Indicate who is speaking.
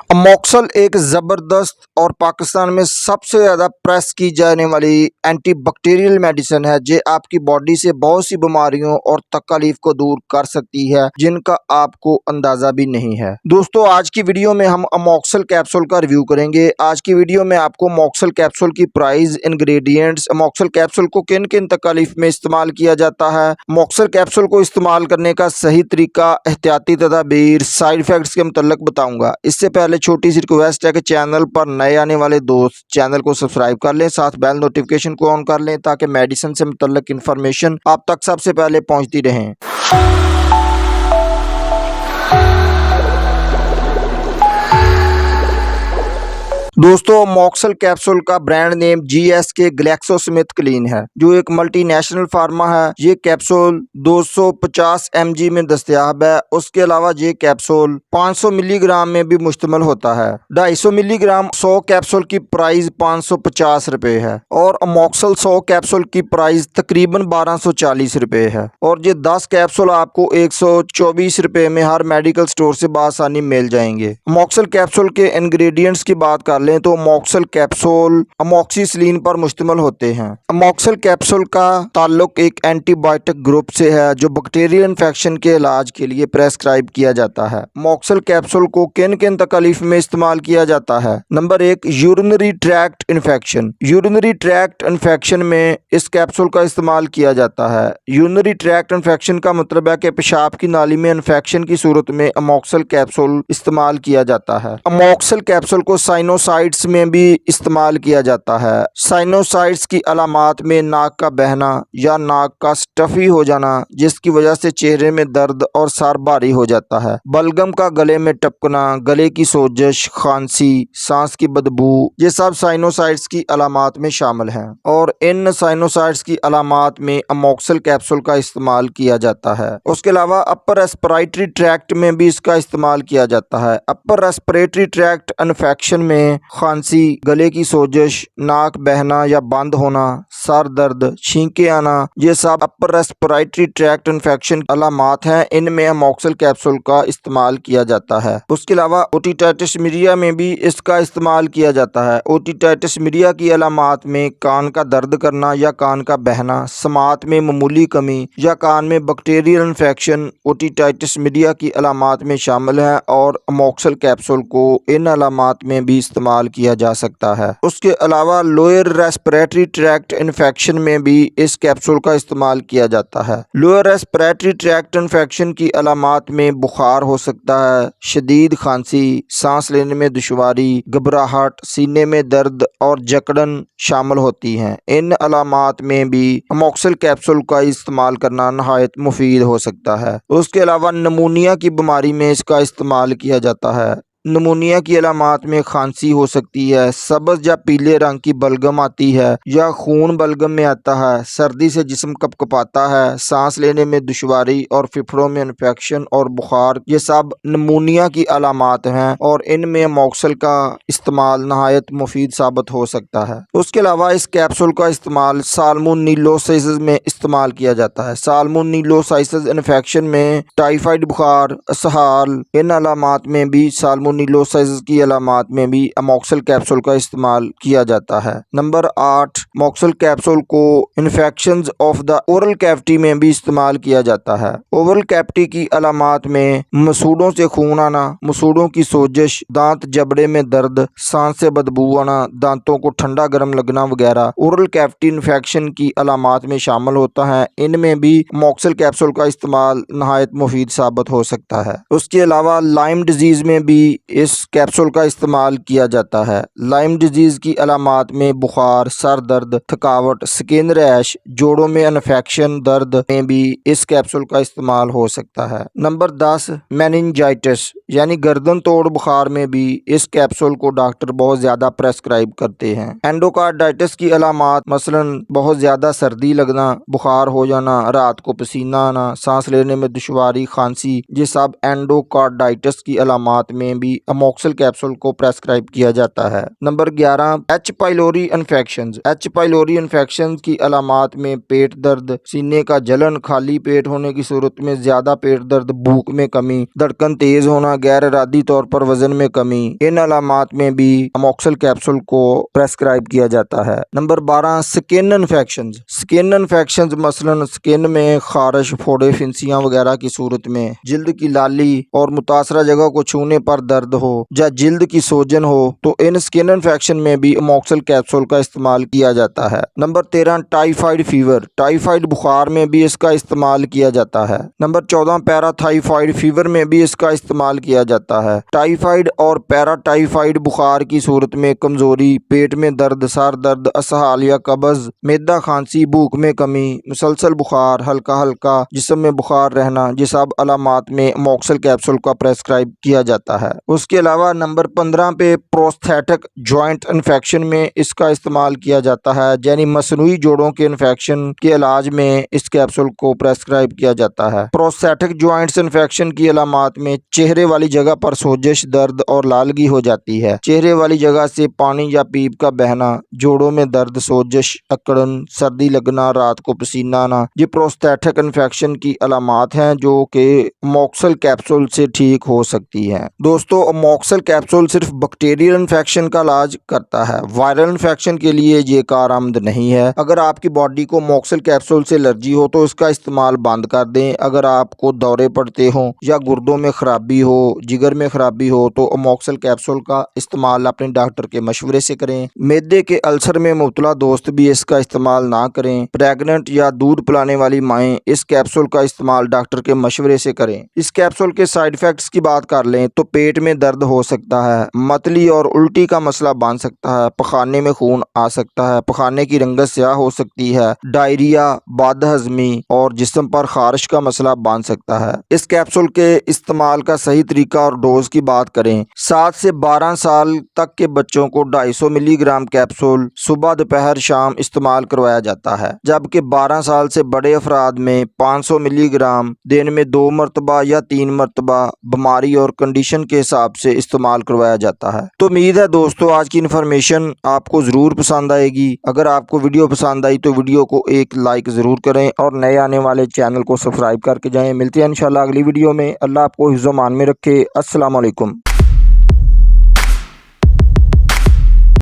Speaker 1: अमोक्सल एक ज़बरदस्त और पाकिस्तान में सबसे ज़्यादा प्रेस की जाने वाली एंटीबैक्टीरियल मेडिसिन है जो आपकी बॉडी से बहुत सी बीमारियों और तकलीफ को दूर कर सकती है जिनका आपको अंदाज़ा भी नहीं है। दोस्तों, आज की वीडियो में हम अमोक्सल कैप्सूल का रिव्यू करेंगे। आज की वीडियो में आपको अमोक्सल कैप्सूल की प्राइस, इंग्रेडिएंट्स, अमोक्सल कैप्सूल को किन किन तकलीफ में इस्तेमाल किया जाता है, अमोक्सल कैप्सूल को इस्तेमाल करने का सही तरीका, एहतियाती तदाबीर, साइड इफेक्ट्स के मुतल्लिक बताऊंगा। इससे पहले छोटी सी रिक्वेस्ट है कि चैनल पर नए आने वाले दोस्त चैनल को सब्सक्राइब कर लें, साथ बेल नोटिफिकेशन को ऑन कर लें ताकि मेडिसिन से मुतल्लिक इन्फॉर्मेशन आप तक सबसे पहले पहुंचती रहें। दोस्तों, अमोक्सल कैप्सूल का ब्रांड नेम GSK ग्लैक्सोस्मिथक्लाइन है जो एक मल्टीनेशनल फार्मा है। ये कैप्सूल 250 mg में दस्तयाब है। उसके अलावा ये कैप्सूल 500 मिलीग्राम में भी मुश्तमिल होता है। 250 मिलीग्राम 100 कैप्सूल की प्राइस 550 रुपए है और अमोक्सल 100 कैप्सूल की प्राइस तकरीबन 1240 रुपए है और ये 10 कैप्सूल आपको 124 रुपए में हर मेडिकल स्टोर से बआसानी मिल जाएंगे। अमोक्सल कैप्सूल के इंग्रेडिएंट्स की बात कर लें तो अमोक्सल कैप्सूल अमोक्सिसिलिन पर मुश्तमिल होते हैं। अमोक्सल कैप्सूल का ताल्लुक एक एंटीबायोटिक ग्रुप से है जो बैक्टीरियल इन्फेक्शन के इलाज के लिए प्रेस्क्राइब किया जाता है। अमोक्सल कैप्सूल को किन किन तकलीफ में इस्तेमाल किया जाता है? Number 1, urinary tract infection. Urinary tract infection में इस कैप्सूल का इस्तेमाल किया जाता है। यूरिनरी ट्रैक्ट इन्फेक्शन का मतलब है कि पेशाब की नाली में इन्फेक्शन की सूरत में अमोक्सल कैप्सूल इस्तेमाल किया जाता है। अमोक्सल कैप्सूल को साइनोसाइट्स में भी इस्तेमाल किया जाता है। साइनोसाइट्स की अलामात में नाक का बहना या नाक का स्टफी हो जाना जिसकी वजह से चेहरे में दर्द और सर भारी हो जाता है। बलगम का गले में टपकना, गले की सोजश, खांसी, सांस की बदबू, ये सब साइनोसाइट्स की अलामात में शामिल हैं और इन साइनोसाइट्स की अलामात में अमोक्सल कैप्सूल का इस्तेमाल किया जाता है। उसके अलावा अपर रेस्पिरेटरी ट्रैक्ट में भी इसका इस्तेमाल किया जाता है। अपर रेस्पिरेटरी ट्रैक्ट इन्फेक्शन में खांसी, गले की सोजश, नाक बहना या बंद होना, सर दर्द, छींके आना, ये सब अपर रेस्पिरेटरी ट्रैक्ट इन्फेक्शन अलामात हैं। इनमें अमोक्सल कैप्सूल का इस्तेमाल किया जाता है। उसके अलावा ओटिटाइटिस मीडिया में भी इसका इस्तेमाल किया जाता है। ओटिटाइटिस मीडिया की अलामात में कान का दर्द करना या कान का बहना, समात में मामूली कमी या कान में बैक्टीरियल इन्फेक्शन ओटिटाइटिस मीडिया की अलामात में शामिल है और अमोक्सल कैप्सूल को इन अलामात में भी इस्तेमाल किया जा सकता है। उसके अलावा लोअर रेस्पिरेटरी ट्रैक्ट इन्फेक्शन में भी इस कैप्सूल का इस्तेमाल किया जाता है। लोअर रेस्पिरेटरी ट्रैक्ट इन्फेक्शन की अलामात में बुखार हो सकता है, शदीद खांसी, सांस लेने में दुश्वारी, घबराहट, सीने में दर्द और जकड़न शामिल होती हैं। इन अलामात में भी अमोक्सल कैप्सूल का इस्तेमाल करना नहायत मुफीद हो सकता है। उसके अलावा नमूनिया की बीमारी में इसका इस्तेमाल किया जाता है। नमूनिया की अलामात में खांसी हो सकती है, सब्ज या पीले रंग की बलगम आती है या खून बलगम में आता है, सर्दी से जिस्म कपकपाता है, सांस लेने में दुश्वारी और फेफड़ों में इन्फेक्शन और बुखार, ये सब नमूनिया की अलामात हैं और इनमें अमोक्सल का इस्तेमाल नहायत मुफीद साबित हो सकता है। उसके अलावा इस कैप्सूल का इस्तेमाल साल्मोनेलोसिस में इस्तेमाल किया जाता है। साल्मोनेलोसिस इन्फेक्शन में टाइफाइड बुखार, असहाल, इन अलामात में भी साल्मोनेलोसिस की अलामात में भी अमोक्सल कैप्सूल का इस्तेमाल किया जाता है। नंबर 8, अमोक्सल कैप्सूल को infections of the oral cavity में भी इस्तेमाल किया जाता है। ओरल कैविटी की अलामात में मसूड़ों से खून आना, मसूड़ों की सोजश, दांत जबड़े में दर्द, सांस से बदबू आना, दांतों को ठंडा गर्म लगना वगैरह ओरल कैविटी इन्फेक्शन की अलामात में शामिल होता है। इनमें भी अमोक्सल कैप्सूल का इस्तेमाल नहायत मुफीद साबित हो सकता है। उसके अलावा लाइम डिजीज में भी इस कैप्सूल का इस्तेमाल किया जाता है। लाइम डिजीज की अलामात में बुखार, सर दर्द, थकावट, स्किन रैश, जोड़ों में इन्फेक्शन, दर्द में भी इस कैप्सूल का इस्तेमाल हो सकता है। नंबर 10, मेनिंजाइटिस यानी गर्दन तोड़ बुखार में भी इस कैप्सूल को डॉक्टर बहुत ज्यादा प्रेस्क्राइब करते हैं। एंडोकार्डाइटिस की अलामात मसलन बहुत ज्यादा सर्दी लगना, बुखार हो जाना, रात को पसीना आना, सांस लेने में दुश्वारी, खांसी, ये सब एंडोकार्डाइटिस की अलामात में भी अमोक्सिल कैप्सूल को प्रेस्क्राइब किया जाता है। Number 11 H pylori infection. H pylori infection की अलामात में पेट दर्द, सीने का जलन, खाली पेट होने की सूरत में ज्यादा पेट दर्द, भूख में कमी, धड़कन तेज होना, गैर इरादी तौर पर वजन में कमी, इन अलामात में भी अमोक्सिल कैप्सूल को प्रेस्क्राइब किया जाता है। Number 12 skin infection. Skin infection मसलन स्किन में खारिश, फोड़े, फिंसियां वगैरह की सूरत में, जिल्द की लाली और मुतासरा जगह को छूने पर दर्द हो या जिल्द की सोजन हो तो इन स्किन इन्फेक्शन में भी अमोक्सिल कैप्सूल का इस्तेमाल किया जाता है। Number 13 typhoid fever. टाइफाइड बुखार में भी इसका इस्तेमाल किया जाता है। नंबर 14 पैराथाइफाइड फीवर में भी इसका इस्तेमाल किया जाता है। टाइफाइड और पैराटाइफाइड बुखार की सूरत में कमजोरी, पेट में दर्द, सर दर्द, असहाल या कब्ज, मैदा, खांसी, भूख में कमी, मुसलसल बुखार, हल्का हल्का जिस्म में बुखार रहना, ये सब अलामात में अमोक्सिल कैप्सूल का प्रेस्क्राइब किया जाता है। उसके अलावा नंबर 15 पे प्रोस्थेटिक जॉइंट इन्फेक्शन में इसका इस्तेमाल किया जाता है, यानी मसनूई जोड़ों के इन्फेक्शन के इलाज में इस कैप्सूल को प्रेस्क्राइब किया जाता है। प्रोस्थेटिक जॉइंट्स इन्फेक्शन की अलामात में चेहरे वाली जगह पर सोजिश, दर्द और लालगी हो जाती है, चेहरे वाली जगह से पानी या पीप का बहना, जोड़ों में दर्द, सोजिश, अकड़न, सर्दी लगना, रात को पसीना आना, ये प्रोस्थेटिक इन्फेक्शन की अलामात हैं जो कि अमोक्सिल कैप्सूल से ठीक हो सकती हैं। दोस्तों अमोक्सिल कैप्सूल सिर्फ बैक्टीरियल इन्फेक्शन का इलाज करता है, वायरल इन्फेक्शन के लिए ये कारआमद नहीं है। अगर आपकी बॉडी को अमोक्सिल कैप्सूल से एलर्जी हो तो इसका इस्तेमाल बंद कर दें। अगर आपको दौरे पड़ते हो या गुर्दों में खराबी हो, जिगर में खराबी हो तो अमोक्सिल कैप्सूल का इस्तेमाल अपने डॉक्टर के मशवरे से करें। मैदे के अल्सर में मुब्तला दोस्त भी इसका इस्तेमाल ना करें। प्रेग्नेंट या दूध पिलाने वाली माएँ इस कैप्सूल का इस्तेमाल डॉक्टर के मशवरे से करें। इस कैप्सूल के साइड इफेक्ट्स की बात कर लें तो पेट में दर्द हो सकता है, मतली और उल्टी का मसला बन सकता है, पखाने में खून आ सकता है, पखाने की रंगत स्याह हो सकती है, डायरिया, बदहजमी और जिस्म पर खारिश का मसला बन सकता है। इस कैप्सूल के इस्तेमाल का सही तरीका और डोज की बात करें, 7 से 12 साल तक के बच्चों को 250 मिलीग्राम कैप्सूल सुबह, दोपहर, शाम इस्तेमाल करवाया जाता है, जबकि 12 साल से बड़े अफराद में 500 मिलीग्राम दिन में 2 मरतबा या 3 मरतबा बीमारी और कंडीशन के हिसाब से इस्तेमाल करवाया जाता है। तो उम्मीद है दोस्तों आज की इन्फॉर्मेशन आपको ज़रूर पसंद आएगी। अगर आपको वीडियो पसंद आई तो वीडियो को एक लाइक ज़रूर करें और नए आने वाले चैनल को सब्सक्राइब करके जाएं। मिलते हैं इंशाल्लाह अगली वीडियो में। अल्लाह आपको हिफ्ज़-ओ-मान में रखे। अस्सलाम वालेकुम।